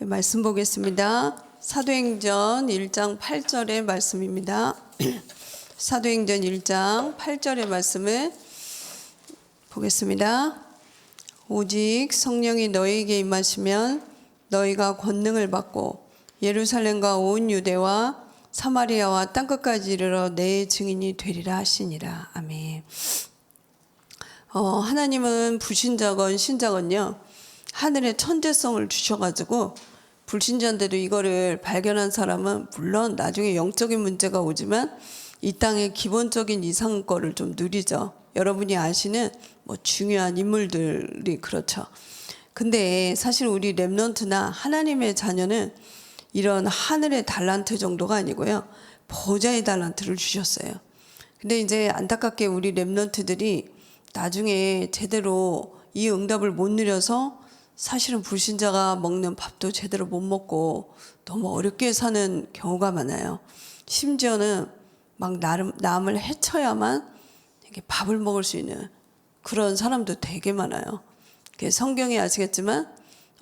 말씀 보겠습니다. 사도행전 1장 8절의 말씀입니다. 사도행전 1장 8절의 말씀을 보겠습니다. 오직 성령이 너희에게 임하시면 너희가 권능을 받고 예루살렘과 온 유대와 사마리아와 땅끝까지 이르러 내 증인이 되리라 하시니라. 아멘. 하나님은 불신자건 신자건요, 하늘의 천재성을 주셔가지고 불신자인데도 이거를 발견한 사람은 물론 나중에 영적인 문제가 오지만 이 땅의 기본적인 이상 거를 좀 누리죠. 여러분이 아시는 중요한 인물들이 그렇죠. 근데 사실 우리 렘넌트나 하나님의 자녀는 이런 하늘의 달란트 정도가 아니고요, 보좌의 달란트를 주셨어요. 근데 이제 안타깝게 우리 렘넌트들이 나중에 제대로 이 응답을 못 누려서 사실은 불신자가 먹는 밥도 제대로 못 먹고 너무 어렵게 사는 경우가 많아요. 심지어는 막 남을 해쳐야만 이렇게 밥을 먹을 수 있는 그런 사람도 되게 많아요. 성경에 아시겠지만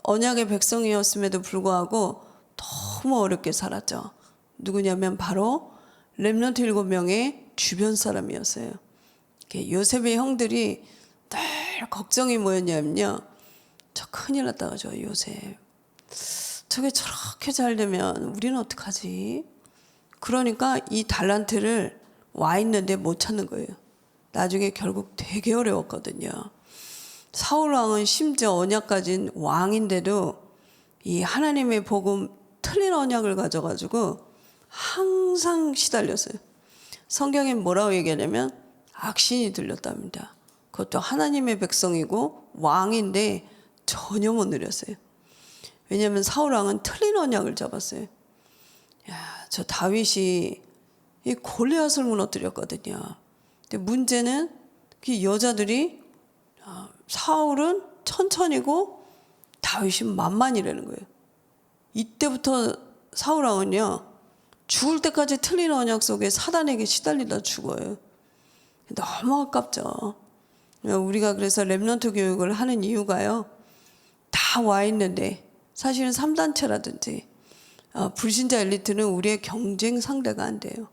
언약의 백성이었음에도 불구하고 너무 어렵게 살았죠. 누구냐면 바로 렘넌트 7명의 주변 사람이었어요. 요셉의 형들이 늘 걱정이 뭐였냐면요, 저 큰일 났다 그죠. 요셉 저게 저렇게 잘 되면 우리는 어떡하지? 그러니까 이 달란트를 와 있는데 못 찾는 거예요. 나중에 결국 되게 어려웠거든요. 사울 왕은 심지어 언약 가진 왕인데도 이 하나님의 복음 틀린 언약을 가져가지고 항상 시달렸어요. 성경에 뭐라고 얘기하냐면 악신이 들렸답니다. 그것도 하나님의 백성이고 왕인데 전혀 못 누렸어요. 왜냐하면 사울 왕은 틀린 언약을 잡았어요. 저 다윗이 이 골리앗을 무너뜨렸거든요. 근데 문제는 그 여자들이 사울은 천천히고 다윗은 만만이라는 거예요. 이때부터 사울 왕은요, 죽을 때까지 틀린 언약 속에 사단에게 시달리다 죽어요. 너무 아깝죠. 우리가 그래서 렘넌트 교육을 하는 이유가요, 다 와 있는데 사실은 3단체라든지 불신자 엘리트는 우리의 경쟁 상대가 안 돼요.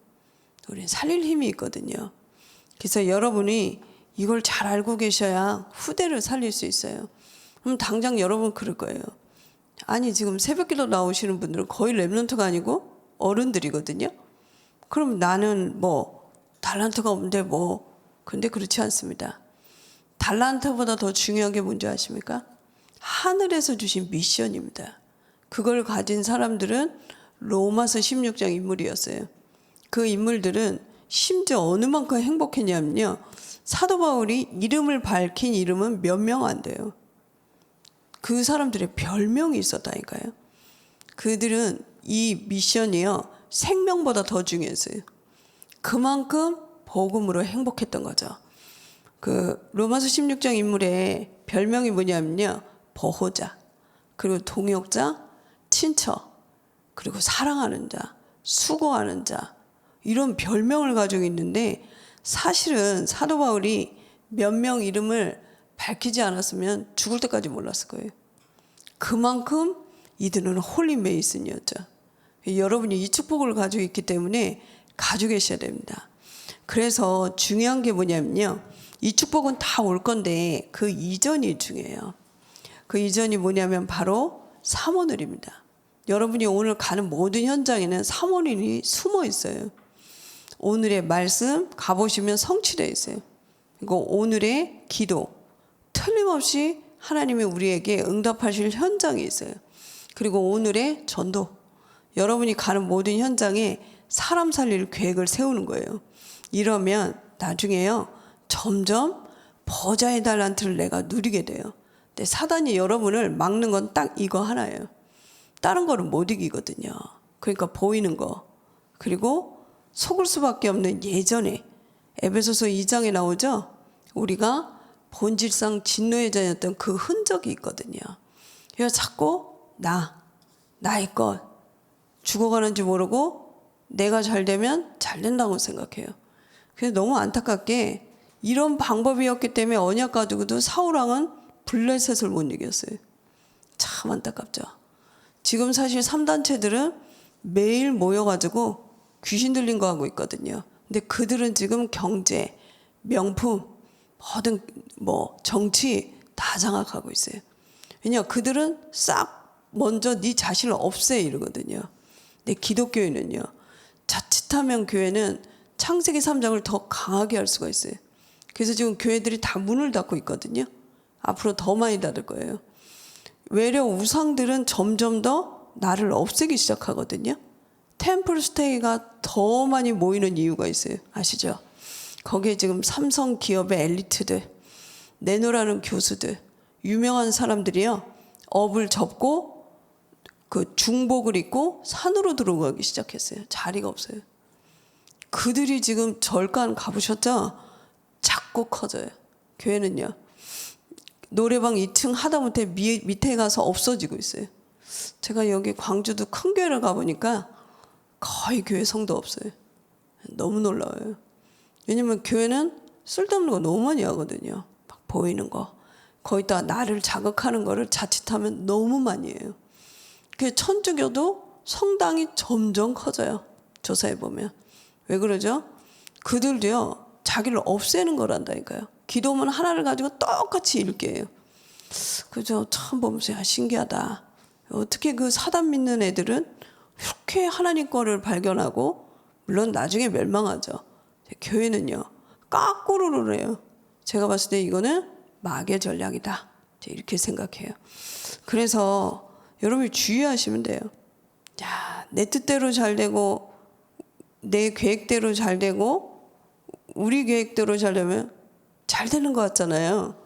우리는 살릴 힘이 있거든요. 그래서 여러분이 이걸 잘 알고 계셔야 후대를 살릴 수 있어요. 그럼 당장 여러분 그럴 거예요. 아니 지금 새벽기도 나오시는 분들은 거의 렘넌트가 아니고 어른들이거든요. 그럼 나는 달란트가 없는데 근데 그렇지 않습니다. 달란트보다 더 중요한 게 뭔지 아십니까? 하늘에서 주신 미션입니다. 그걸 가진 사람들은 로마서 16장 인물이었어요. 그 인물들은 심지어 어느 만큼 행복했냐면요, 사도 바울이 이름을 밝힌 이름은 몇 명 안 돼요. 그 사람들의 별명이 있었다니까요. 그들은 이 미션이요, 생명보다 더 중요했어요. 그만큼 복음으로 행복했던 거죠. 로마서 16장 인물의 별명이 뭐냐면요, 보호자, 그리고 동역자, 친처, 그리고 사랑하는 자, 수고하는 자, 이런 별명을 가지고 있는데 사실은 사도 바울이 몇 명 이름을 밝히지 않았으면 죽을 때까지 몰랐을 거예요. 그만큼 이들은 홀리 메이슨이었죠. 여러분이 이 축복을 가지고 있기 때문에 가지고 계셔야 됩니다. 그래서 중요한 게 뭐냐면요, 이 축복은 다 올 건데 그 이전이 중요해요. 그 이전이 뭐냐면 바로 사모늘입니다. 여러분이 오늘 가는 모든 현장에는 사모늘이 숨어 있어요. 오늘의 말씀 가보시면 성취되어 있어요. 그리고 오늘의 기도 틀림없이 하나님이 우리에게 응답하실 현장이 있어요. 그리고 오늘의 전도, 여러분이 가는 모든 현장에 사람 살릴 계획을 세우는 거예요. 이러면 나중에요, 점점 보좌의 달란트를 내가 누리게 돼요. 근데 사단이 여러분을 막는 건 딱 이거 하나예요. 다른 거는 못 이기거든요. 그러니까 보이는 거, 그리고 속을 수밖에 없는 예전에 에베소서 2장에 나오죠. 우리가 본질상 진노의 자였던 그 흔적이 있거든요. 그래서 자꾸 나의 것, 죽어가는지 모르고 내가 잘 되면 잘 된다고 생각해요. 그래서 너무 안타깝게 이런 방법이었기 때문에 언약 가지고도 사울 왕은 블레셋을 못 이겼어요. 참 안타깝죠. 지금 사실 3단체들은 매일 모여가지고 귀신 들린 거 하고 있거든요. 근데 그들은 지금 경제, 명품, 모든 정치 다 장악하고 있어요. 왜냐 그들은 싹 먼저 네 자신을 없애 이러거든요. 근데 기독교인은요. 자칫하면 교회는 창세기 3장을 더 강하게 할 수가 있어요. 그래서 지금 교회들이 다 문을 닫고 있거든요. 앞으로 더 많이 닫을 거예요. 외려 우상들은 점점 더 나를 없애기 시작하거든요. 템플 스테이가 더 많이 모이는 이유가 있어요. 아시죠? 거기에 지금 삼성 기업의 엘리트들, 내노라는 교수들, 유명한 사람들이요. 업을 접고 그 중복을 입고 산으로 들어가기 시작했어요. 자리가 없어요. 그들이 지금 절간 가보셨죠? 자꾸 커져요. 교회는요. 노래방 2층 하다못해 밑에 가서 없어지고 있어요. 제가 여기 광주도 큰 교회를 가보니까 거의 교회 성도 없어요. 너무 놀라워요. 왜냐면 교회는 쓸데없는 거 너무 많이 하거든요. 막 보이는 거. 거기다 나를 자극하는 거를 자칫하면 너무 많이 해요. 그 천주교도 성당이 점점 커져요. 조사해보면. 왜 그러죠? 그들도요. 자기를 없애는 거란다니까요. 기도문 하나를 가지고 똑같이 읽게요. 그죠? 처음 보면서 야, 신기하다. 어떻게 그 사단 믿는 애들은 이렇게 하나님 거를 발견하고 물론 나중에 멸망하죠. 교회는요. 까꾸르르 해요. 제가 봤을 때 이거는 마귀의 전략이다. 이렇게 생각해요. 그래서 여러분이 주의하시면 돼요. 야, 내 뜻대로 잘 되고 내 계획대로 잘 되고 우리 계획대로 잘 되면 잘 되는 것 같잖아요.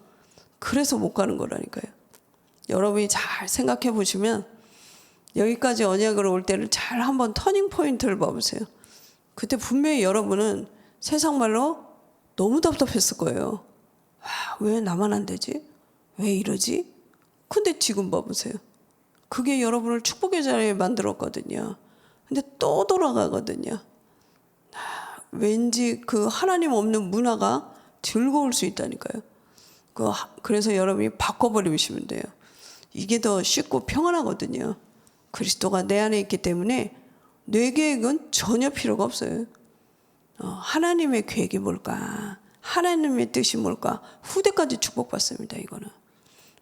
그래서 못 가는 거라니까요. 여러분이 잘 생각해 보시면 여기까지 언약으로 올 때를 잘 한번 터닝 포인트를 봐보세요. 그때 분명히 여러분은 세상 말로 너무 답답했을 거예요. 왜 나만 안 되지? 왜 이러지? 근데 지금 봐보세요. 그게 여러분을 축복의 자리에 만들었거든요. 근데 또 돌아가거든요. 왠지 그 하나님 없는 문화가 즐거울 수 있다니까요. 그래서 여러분이 바꿔버리시면 돼요. 이게 더 쉽고 평안하거든요. 그리스도가 내 안에 있기 때문에 내 계획은 전혀 필요가 없어요. 하나님의 계획이 뭘까? 하나님의 뜻이 뭘까? 후대까지 축복받습니다. 이거는.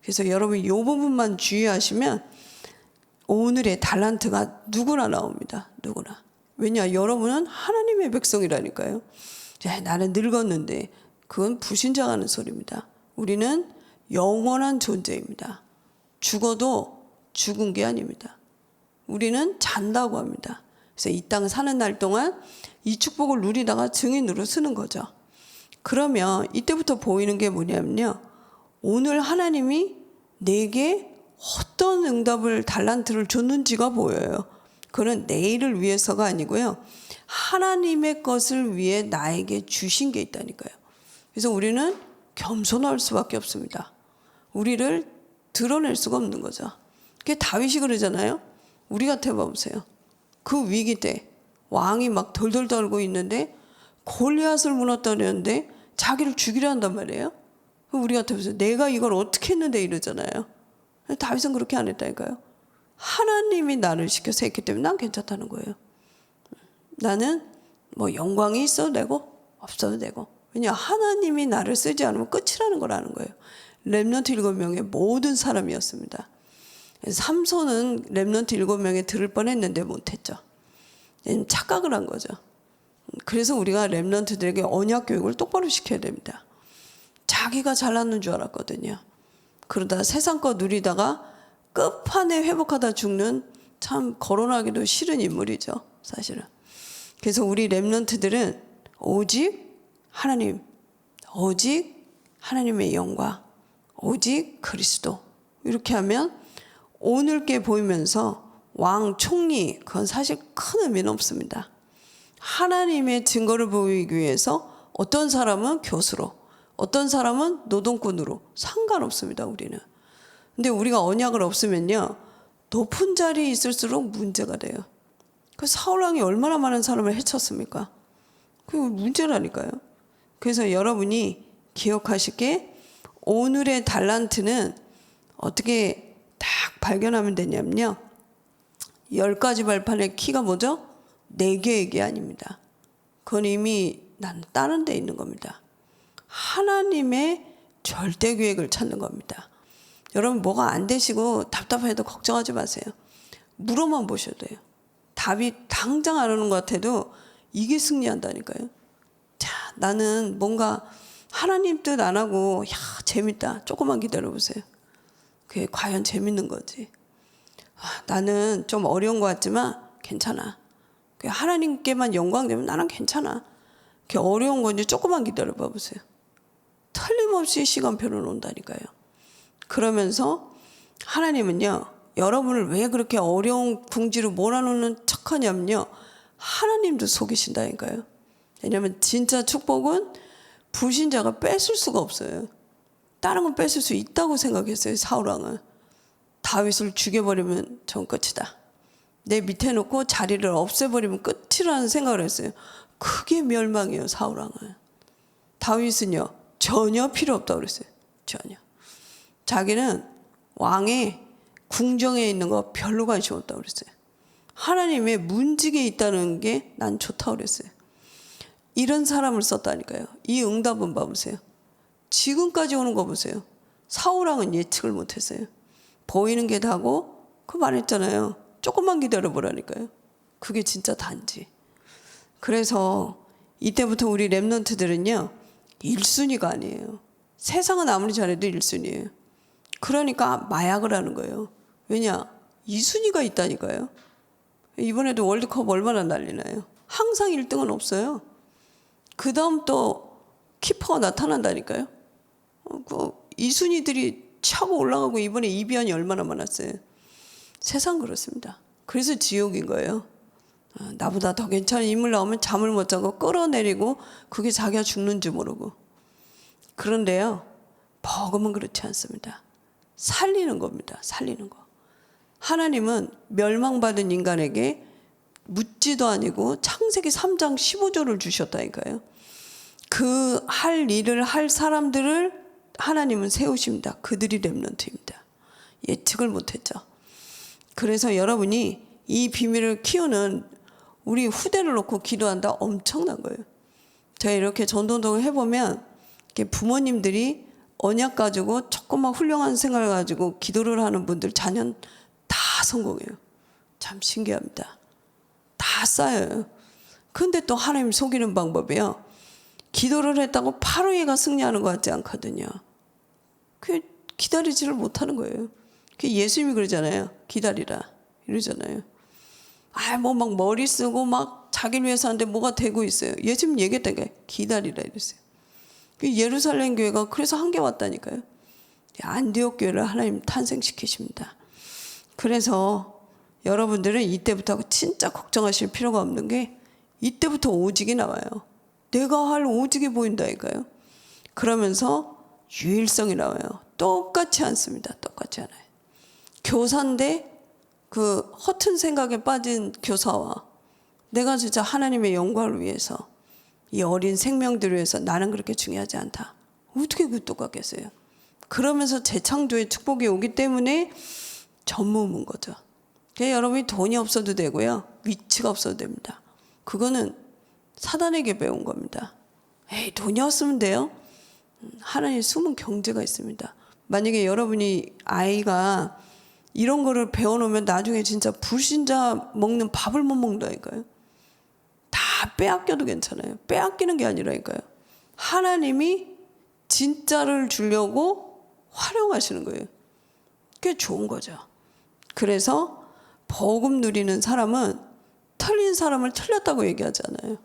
그래서 여러분이 이 부분만 주의하시면 오늘의 달란트가 누구나 나옵니다. 누구나. 왜냐? 여러분은 하나님의 백성이라니까요. 나는 늙었는데 그건 불신자가 하는 소리입니다. 우리는 영원한 존재입니다. 죽어도 죽은 게 아닙니다. 우리는 잔다고 합니다. 그래서 이 땅 사는 날 동안 이 축복을 누리다가 증인으로 쓰는 거죠. 그러면 이때부터 보이는 게 뭐냐면요. 오늘 하나님이 내게 어떤 응답을 달란트를 줬는지가 보여요. 그건 내일을 위해서가 아니고요. 하나님의 것을 위해 나에게 주신 게 있다니까요. 그래서 우리는 겸손할 수밖에 없습니다. 우리를 드러낼 수가 없는 거죠. 그게 다윗이 그러잖아요. 우리 같아 보세요. 그 위기 때 왕이 막 덜덜 떨고 있는데 골리앗을 무너뜨렸는데 자기를 죽이려 한단 말이에요. 우리 같아 보세요. 내가 이걸 어떻게 했는데 이러잖아요. 다윗은 그렇게 안 했다니까요. 하나님이 나를 시켜서 했기 때문에 난 괜찮다는 거예요. 나는 영광이 있어도 되고 없어도 되고. 왜냐 하나님이 나를 쓰지 않으면 끝이라는 걸 아는 거예요. 렘넌트 7명의 모든 사람이었습니다. 삼손은 렘넌트 7명에 들을 뻔했는데 못했죠. 착각을 한 거죠. 그래서 우리가 렘넌트들에게 언약 교육을 똑바로 시켜야 됩니다. 자기가 잘났는 줄 알았거든요. 그러다 세상 거 누리다가 끝판에 회복하다 죽는 참 거론하기도 싫은 인물이죠. 사실은. 그래서 우리 렘넌트들은 오직 하나님, 오직 하나님의 영광, 오직 그리스도 이렇게 하면 오늘 게 보이면서 왕, 총리 그건 사실 큰 의미는 없습니다. 하나님의 증거를 보이기 위해서 어떤 사람은 교수로 어떤 사람은 노동꾼으로 상관없습니다. 우리는. 근데 우리가 언약을 없으면요 높은 자리에 있을수록 문제가 돼요. 그 사울왕이 얼마나 많은 사람을 해쳤습니까? 그게 문제라니까요. 그래서 여러분이 기억하실 게 오늘의 달란트는 어떻게 딱 발견하면 되냐면요. 10가지 발판의 키가 뭐죠? 4개의 게 아닙니다. 그건 이미 나는 다른 데 있는 겁니다. 하나님의 절대 계획을 찾는 겁니다. 여러분 뭐가 안 되시고 답답해도 걱정하지 마세요. 물어만 보셔도 돼요. 답이 당장 안 오는 것 같아도 이게 승리한다니까요. 자, 나는 뭔가 하나님 뜻 안 하고 야 재밌다. 조금만 기다려보세요. 그게 과연 재밌는 거지. 나는 좀 어려운 것 같지만 괜찮아. 하나님께만 영광 되면 나는 괜찮아. 그게 어려운 건지 조금만 기다려봐 보세요. 틀림없이 시간표를 놓는다니까요. 그러면서 하나님은요, 여러분을 왜 그렇게 어려운 궁지로 몰아넣는 척하냐면요, 하나님도 속이신다니까요. 왜냐하면 진짜 축복은 불신자가 뺏을 수가 없어요. 다른 건 뺏을 수 있다고 생각했어요. 사울왕은 다윗을 죽여버리면 전 끝이다. 내 밑에 놓고 자리를 없애버리면 끝이라는 생각을 했어요. 그게 멸망이에요. 사울왕은. 다윗은요 전혀 필요 없다고 그랬어요. 전혀. 자기는 왕의 궁정에 있는 거 별로 관심 없다고 그랬어요. 하나님의 문직에 있다는 게 난 좋다고 그랬어요. 이런 사람을 썼다니까요. 이 응답은 봐보세요. 지금까지 오는 거 보세요. 사울왕은 예측을 못했어요. 보이는 게 다고 그 말했잖아요. 조금만 기다려보라니까요. 그게 진짜 단지. 그래서 이때부터 우리 랩런트들은요 1순위가 아니에요. 세상은 아무리 잘해도 1순위예요. 그러니까 마약을 하는 거예요. 왜냐? 2순위가 있다니까요. 이번에도 월드컵 얼마나 난리나요. 항상 1등은 없어요. 그 다음 또 키퍼가 나타난다니까요. 그 2순위들이 차고 올라가고 이번에 이변이 얼마나 많았어요. 세상 그렇습니다. 그래서 지옥인 거예요. 나보다 더 괜찮은 인물 나오면 잠을 못 자고 끌어내리고 그게 자기가 죽는 줄 모르고. 그런데요, 복음은 그렇지 않습니다. 살리는 겁니다. 살리는 거. 하나님은 멸망받은 인간에게 묻지도 아니고 창세기 3장 15절을 주셨다니까요. 그 할 일을 할 사람들을 하나님은 세우십니다. 그들이 렘넌트입니다. 예측을 못했죠. 그래서 여러분이 이 비밀을 키우는 우리 후대를 놓고 기도한다 엄청난 거예요. 제가 이렇게 전도동을 해보면 부모님들이 언약 가지고 조금만 훌륭한 생각을 가지고 기도를 하는 분들 자녀는 다 성공해요. 참 신기합니다. 다 쌓여요. 근데 또 하나님 속이는 방법이요. 기도를 했다고 바로 얘가 승리하는 것 같지 않거든요. 그 기다리지를 못하는 거예요. 예수님이 그러잖아요. 기다리라 이러잖아요. 뭐 막 머리 쓰고 막 자기를 위해서 하는데 뭐가 되고 있어요. 예수님 얘기했다니까 기다리라 이랬어요. 예루살렘 교회가 그래서 한계 왔다니까요. 안디옥 교회를 하나님 탄생시키십니다. 그래서 여러분들은 이때부터 진짜 걱정하실 필요가 없는 게 이때부터 오직이 나와요. 내가 할 오직이 보인다니까요. 그러면서 유일성이 나와요. 똑같지 않습니다. 똑같지 않아요. 교사인데 그 허튼 생각에 빠진 교사와 내가 진짜 하나님의 영광을 위해서 이 어린 생명들을 위해서 나는 그렇게 중요하지 않다. 어떻게 그 똑같겠어요? 그러면서 재창조의 축복이 오기 때문에 전무후무인 거죠. 그러니까 여러분이 돈이 없어도 되고요. 위치가 없어도 됩니다. 그거는 사단에게 배운 겁니다. 에이, 돈이 없으면 돼요? 하나님 숨은 경제가 있습니다. 만약에 여러분이 아이가 이런 거를 배워놓으면 나중에 진짜 불신자 먹는 밥을 못 먹는다니까요. 다 빼앗겨도 괜찮아요. 빼앗기는 게 아니라니까요. 하나님이 진짜를 주려고 활용하시는 거예요. 그게 좋은 거죠. 그래서 복음 누리는 사람은 틀린 사람을 틀렸다고 얘기하지 않아요.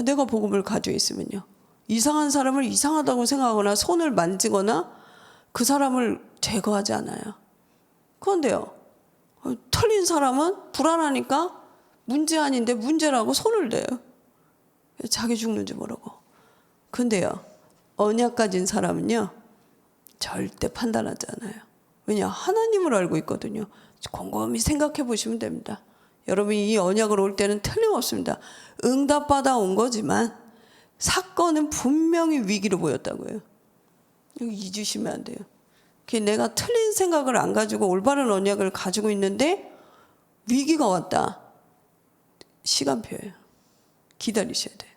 내가 복음을 가지고 있으면요. 이상한 사람을 이상하다고 생각하거나 손을 만지거나 그 사람을 제거하지 않아요. 그런데요. 틀린 사람은 불안하니까 문제 아닌데 문제라고 손을 대요. 자기 죽는지 모르고. 근데요. 언약 가진 사람은요. 절대 판단하지 않아요. 왜냐? 하나님을 알고 있거든요. 곰곰이 생각해 보시면 됩니다. 여러분이 이 언약을 올 때는 틀림없습니다. 응답받아 온 거지만 사건은 분명히 위기로 보였다고요. 이거 잊으시면 안 돼요. 내가 틀린 생각을 안 가지고 올바른 언약을 가지고 있는데 위기가 왔다. 시간표예요. 기다리셔야 돼요.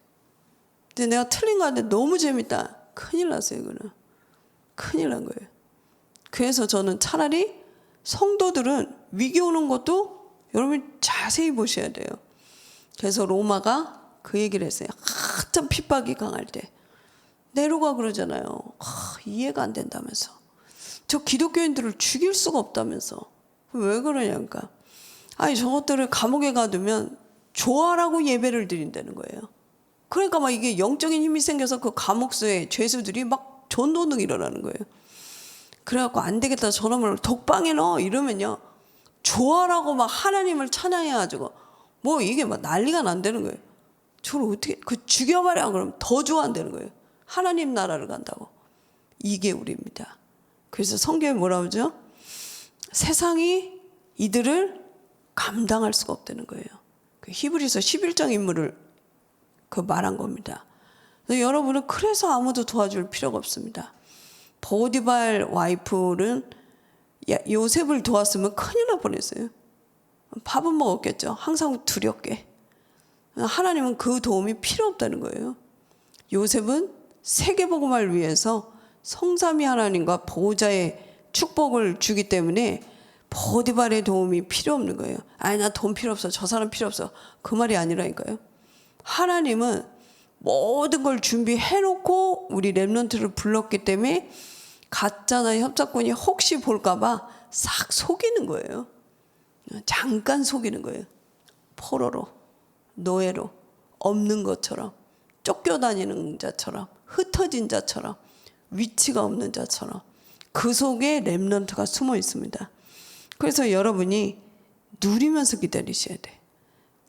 근데 내가 틀린 거 같은데 너무 재밌다. 큰일 났어요. 이거는. 큰일 난 거예요. 그래서 저는 차라리 성도들은 위기 오는 것도 여러분이 자세히 보셔야 돼요. 그래서 로마가 그 얘기를 했어요. 한참 핍박이 강할 때 내로가 그러잖아요. 이해가 안 된다면서. 저 기독교인들을 죽일 수가 없다면서. 왜 그러냐니까. 아니 저것들을 감옥에 가두면 조아라고 예배를 드린다는 거예요. 그러니까 막 이게 영적인 힘이 생겨서 그 감옥수의 죄수들이 막 전도능 일어나는 거예요. 그래갖고 안 되겠다 저놈을 독방에 넣어 이러면요 조아라고 막 하나님을 찬양해가지고 뭐 이게 막 난리가 난다는 거예요. 저를 어떻게 죽여버려 그러면 더 좋아한다는 거예요. 하나님 나라를 간다고. 이게 우리입니다. 그래서 성경에 뭐라 그러죠? 세상이 이들을 감당할 수가 없다는 거예요. 그 히브리서 11장 인물을 말한 겁니다. 여러분은 그래서 아무도 도와줄 필요가 없습니다. 보디발 와이프는 요셉을 도왔으면 큰일 날 뻔했어요. 밥은 먹었겠죠. 항상 두렵게. 하나님은 그 도움이 필요 없다는 거예요. 요셉은 세계복음을 위해서 성삼위 하나님과 보호자의 축복을 주기 때문에 보디발의 도움이 필요 없는 거예요. 아니 나 돈 필요 없어. 저 사람 필요 없어. 그 말이 아니라니까요. 하나님은 모든 걸 준비해놓고 우리 렘넌트를 불렀기 때문에 가짜나 협작꾼이 혹시 볼까봐 싹 속이는 거예요. 잠깐 속이는 거예요. 포로로, 노예로, 없는 것처럼, 쫓겨다니는 자처럼, 흩어진 자처럼, 위치가 없는 자처럼 그 속에 렘넌트가 숨어 있습니다. 그래서 여러분이 누리면서 기다리셔야 돼.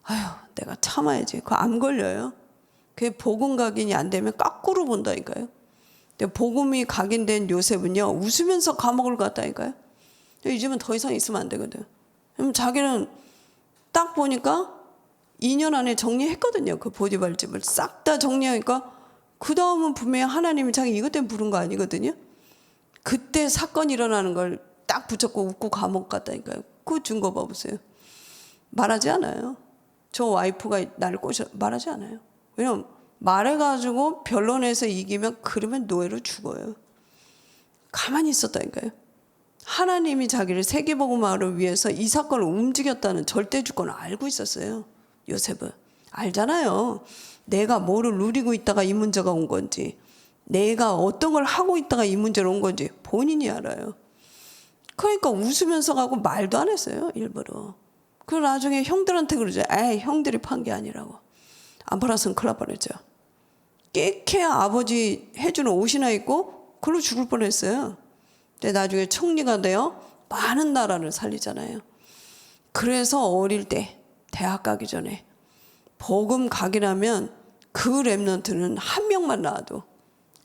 아유 내가 참아야지. 그거 안 걸려요. 그게 복음 각인이 안 되면 거꾸로 본다니까요. 근데 복음이 각인된 요셉은요 웃으면서 감옥을 갔다니까요. 이 집은 더 이상 있으면 안 되거든. 그럼 자기는 딱 보니까 2년 안에 정리했거든요. 그 보디발 집을 싹 다 정리하니까 그 다음은 분명히 하나님이 자기 이것 때문에 부른 거 아니거든요. 그때 사건이 일어나는 걸 딱 붙잡고 웃고 감옥 갔다니까요. 그 증거 봐보세요. 말하지 않아요. 저 와이프가 나를 꼬셔 말하지 않아요. 왜냐면 말해가지고 변론에서 이기면 그러면 노예로 죽어요. 가만히 있었다니까요. 하나님이 자기를 세계복음화를 위해서 이 사건을 움직였다는 절대 주권을 알고 있었어요. 요셉은 알잖아요. 내가 뭐를 누리고 있다가 이 문제가 온 건지, 내가 어떤 걸 하고 있다가 이 문제로 온 건지 본인이 알아요. 그러니까 웃으면서 가고 말도 안 했어요. 일부러. 그리고 나중에 형들한테 그러죠. 에이 형들이 판 게 아니라고. 안 팔았으면 큰일 날 뻔했죠. 깨케야 아버지 해주는 옷이나 입고 그걸로 죽을 뻔했어요. 근데 나중에 총리가 되어 많은 나라를 살리잖아요. 그래서 어릴 때 대학 가기 전에 복음 각이라면 그 렘넌트는 한 명만 나와도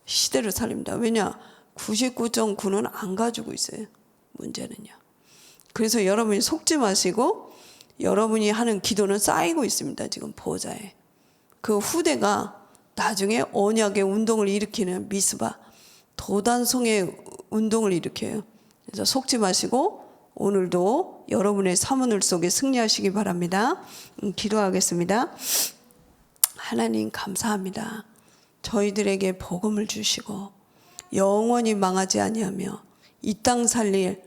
시대를 살립니다. 왜냐? 99.9는 안 가지고 있어요. 문제는요. 그래서 여러분이 속지 마시고 여러분이 하는 기도는 쌓이고 있습니다. 지금 보호자에. 그 후대가 나중에 언약의 운동을 일으키는 미스바 도단송의 운동을 일으켜요. 그래서 속지 마시고 오늘도 여러분의 사문을 속에 승리하시기 바랍니다. 기도하겠습니다. 하나님 감사합니다. 저희들에게 복음을 주시고 영원히 망하지 아니하며 이 땅 살릴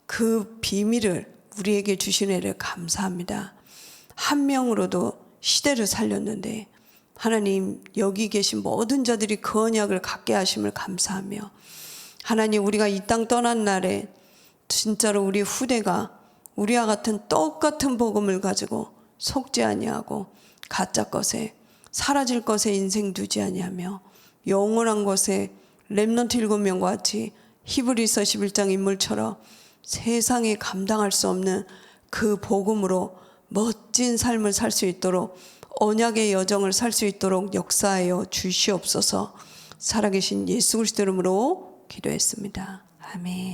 그 비밀을 우리에게 주시네를 감사합니다. 한 명으로도 시대를 살렸는데 하나님 여기 계신 모든 자들이 그 언약을 갖게 하심을 감사하며 하나님 우리가 이 땅 떠난 날에 진짜로 우리 후대가 우리와 같은 똑같은 복음을 가지고 속지 아니하고 가짜 것에 사라질 것에 인생 두지 아니하며 영원한 것에 렘넌트 7명과 같이 히브리서 11장 인물처럼 세상에 감당할 수 없는 그 복음으로 멋진 삶을 살 수 있도록 언약의 여정을 살 수 있도록 역사하여 주시옵소서. 살아계신 예수 그리스도 이름으로 기도했습니다. 아멘.